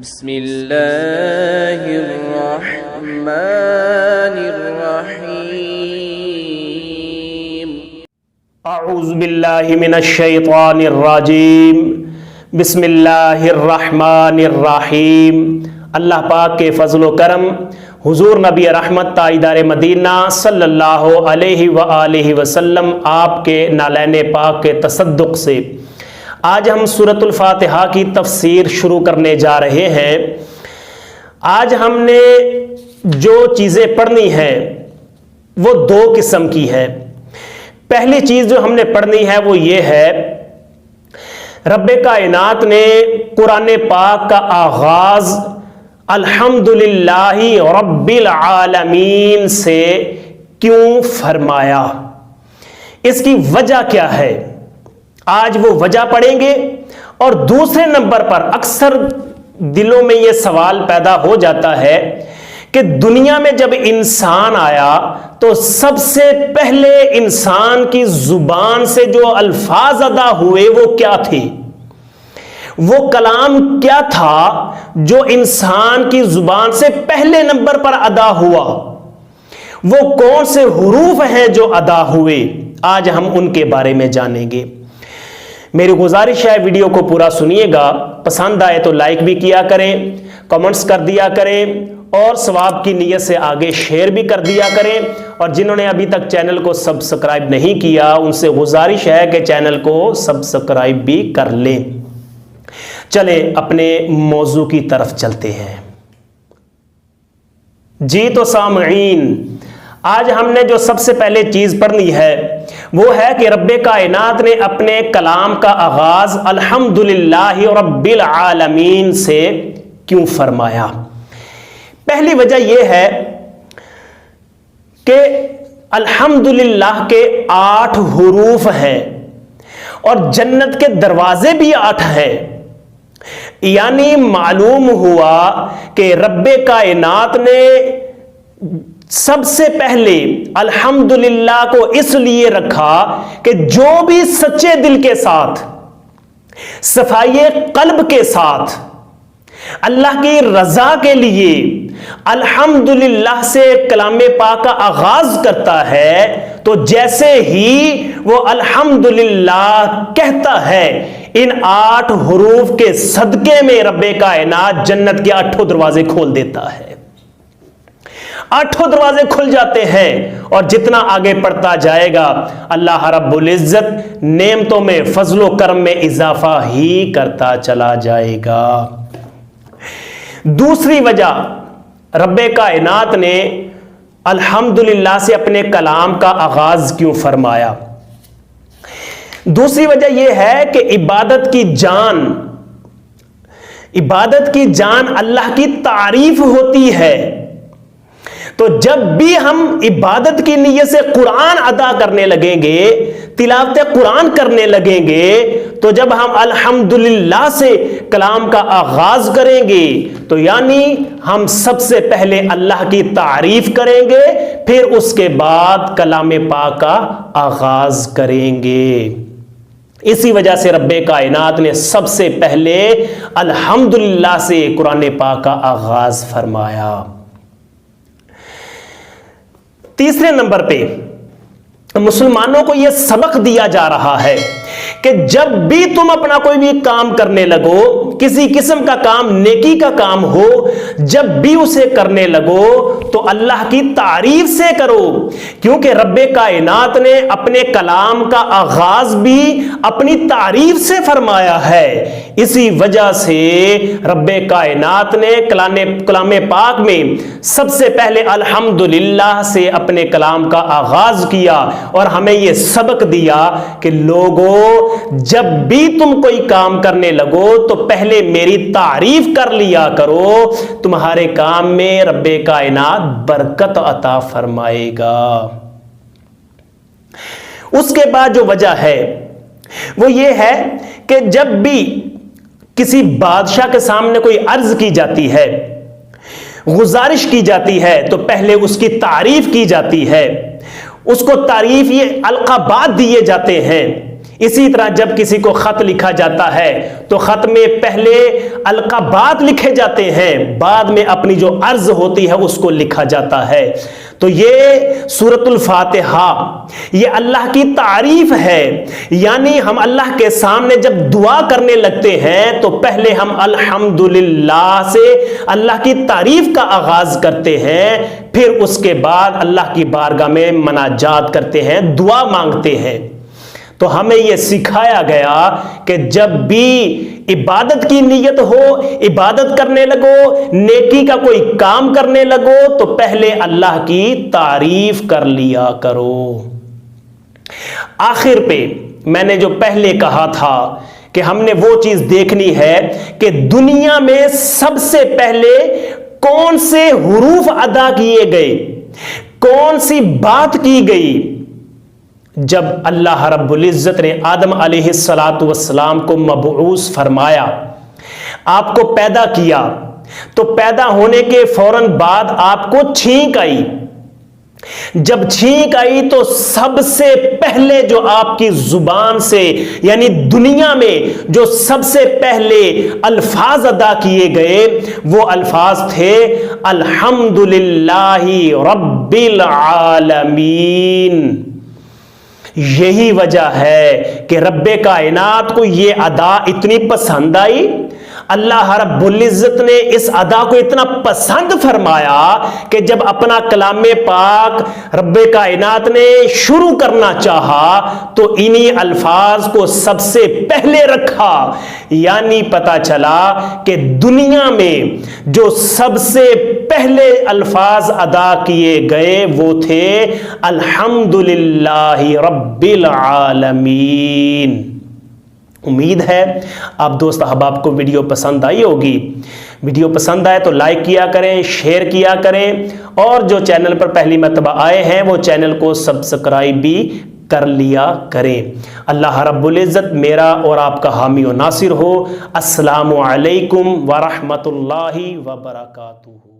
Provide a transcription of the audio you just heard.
بسم اللہ الرحمن الرحیم اعوذ باللہ من الشیطان الرجیم بسم اللہ الرحمن الرحیم۔ اللہ پاک کے فضل و کرم، حضور نبی رحمت تاجدار مدینہ صلی اللہ علیہ وآلہ وسلم آپ کے نالین پاک کے تصدق سے آج ہم سورۃ الفاتحہ کی تفسیر شروع کرنے جا رہے ہیں۔ آج ہم نے جو چیزیں پڑھنی ہیں وہ دو قسم کی ہے۔ پہلی چیز جو ہم نے پڑھنی ہے وہ یہ ہے، رب کائنات نے قرآن پاک کا آغاز الحمدللہ رب العالمین سے کیوں فرمایا، اس کی وجہ کیا ہے، آج وہ وجہ پڑھیں گے۔ اور دوسرے نمبر پر اکثر دلوں میں یہ سوال پیدا ہو جاتا ہے کہ دنیا میں جب انسان آیا تو سب سے پہلے انسان کی زبان سے جو الفاظ ادا ہوئے وہ کیا تھے، وہ کلام کیا تھا جو انسان کی زبان سے پہلے نمبر پر ادا ہوا، وہ کون سے حروف ہیں جو ادا ہوئے، آج ہم ان کے بارے میں جانیں گے۔ میری گزارش ہے ویڈیو کو پورا سنیے گا، پسند آئے تو لائک بھی کیا کریں، کمنٹس کر دیا کریں اور ثواب کی نیت سے آگے شیئر بھی کر دیا کریں۔ اور جنہوں نے ابھی تک چینل کو سبسکرائب نہیں کیا ان سے گزارش ہے کہ چینل کو سبسکرائب بھی کر لیں۔ چلیں اپنے موضوع کی طرف چلتے ہیں۔ جی تو سامعین، آج ہم نے جو سب سے پہلے چیز پڑھنی ہے وہ ہے کہ رب کائنات نے اپنے کلام کا آغاز الحمدللہ رب العالمین سے کیوں فرمایا۔ پہلی وجہ یہ ہے کہ الحمدللہ کے 8 حروف ہیں اور جنت کے دروازے بھی 8 ہیں، یعنی معلوم ہوا کہ رب کائنات نے سب سے پہلے الحمدللہ کو اس لیے رکھا کہ جو بھی سچے دل کے ساتھ، صفائی قلب کے ساتھ اللہ کی رضا کے لیے الحمدللہ سے کلام پاک کا آغاز کرتا ہے تو جیسے ہی وہ الحمدللہ کہتا ہے، ان 8 حروف کے صدقے میں رب کائنات جنت کے 8 دروازے کھول دیتا ہے، 8 دروازے کھل جاتے ہیں۔ اور جتنا آگے پڑھتا جائے گا اللہ رب العزت نعمتوں میں فضل و کرم میں اضافہ ہی کرتا چلا جائے گا۔ دوسری وجہ رب کائنات نے الحمدللہ سے اپنے کلام کا آغاز کیوں فرمایا، دوسری وجہ یہ ہے کہ عبادت کی جان اللہ کی تعریف ہوتی ہے۔ تو جب بھی ہم عبادت کی نیت سے قرآن ادا کرنے لگیں گے، تلاوت قرآن کرنے لگیں گے، تو جب ہم الحمدللہ سے کلام کا آغاز کریں گے تو یعنی ہم سب سے پہلے اللہ کی تعریف کریں گے، پھر اس کے بعد کلام پاک کا آغاز کریں گے۔ اسی وجہ سے رب کائنات نے سب سے پہلے الحمدللہ سے قرآن پاک کا آغاز فرمایا۔ تیسرے نمبر پہ مسلمانوں کو یہ سبق دیا جا رہا ہے کہ جب بھی تم اپنا کوئی بھی کام کرنے لگو، کسی قسم کا کام، نیکی کا کام ہو، جب بھی اسے کرنے لگو تو اللہ کی تعریف سے کرو، کیونکہ رب کائنات نے اپنے کلام کا آغاز بھی اپنی تعریف سے فرمایا ہے۔ اسی وجہ سے رب کائنات نے کلام پاک میں سب سے پہلے الحمدللہ سے اپنے کلام کا آغاز کیا اور ہمیں یہ سبق دیا کہ لوگوں جب بھی تم کوئی کام کرنے لگو تو پہلے میری تعریف کر لیا کرو، تمہارے کام میں رب کائنات برکت عطا فرمائے گا۔ اس کے بعد جو وجہ ہے وہ یہ ہے کہ جب بھی کسی بادشاہ کے سامنے کوئی عرض کی جاتی ہے، گزارش کی جاتی ہے تو پہلے اس کی تعریف کی جاتی ہے، اس کو تعریف یہ القابات دیے جاتے ہیں۔ اسی طرح جب کسی کو خط لکھا جاتا ہے تو خط میں پہلے القابات لکھے جاتے ہیں، بعد میں اپنی جو عرض ہوتی ہے اس کو لکھا جاتا ہے۔ تو یہ سورۃ الفاتحہ یہ اللہ کی تعریف ہے، یعنی ہم اللہ کے سامنے جب دعا کرنے لگتے ہیں تو پہلے ہم الحمدللہ سے اللہ کی تعریف کا آغاز کرتے ہیں، پھر اس کے بعد اللہ کی بارگاہ میں مناجات کرتے ہیں، دعا مانگتے ہیں۔ تو ہمیں یہ سکھایا گیا کہ جب بھی عبادت کی نیت ہو، عبادت کرنے لگو، نیکی کا کوئی کام کرنے لگو تو پہلے اللہ کی تعریف کر لیا کرو۔ آخر پہ میں نے جو پہلے کہا تھا کہ ہم نے وہ چیز دیکھنی ہے کہ دنیا میں سب سے پہلے کون سے حروف ادا کیے گئے، کون سی بات کی گئی۔ جب اللہ رب العزت نے آدم علیہ السلام کو مبعوث فرمایا، آپ کو پیدا کیا، تو پیدا ہونے کے فوراً بعد آپ کو چھینک آئی۔ جب چھینک آئی تو سب سے پہلے جو آپ کی زبان سے یعنی دنیا میں جو سب سے پہلے الفاظ ادا کیے گئے وہ الفاظ تھے الحمدللہ رب العالمین۔ یہی وجہ ہے کہ رب کائنات کو یہ ادا اتنی پسند آئی، اللہ رب العزت نے اس ادا کو اتنا پسند فرمایا کہ جب اپنا کلام پاک رب کائنات نے شروع کرنا چاہا تو انہی الفاظ کو سب سے پہلے رکھا، یعنی پتہ چلا کہ دنیا میں جو سب سے پہلے الفاظ ادا کیے گئے وہ تھے الحمدللہ رب العالمین۔ امید ہے آپ دوست احباب کو ویڈیو پسند آئی ہوگی۔ ویڈیو پسند آئے تو لائک کیا کریں، شیئر کیا کریں، اور جو چینل پر پہلی مرتبہ آئے ہیں وہ چینل کو سبسکرائب بھی کر لیا کریں۔ اللہ رب العزت میرا اور آپ کا حامی و ناصر ہو۔ السلام علیکم ورحمۃ اللہ وبرکاتہ۔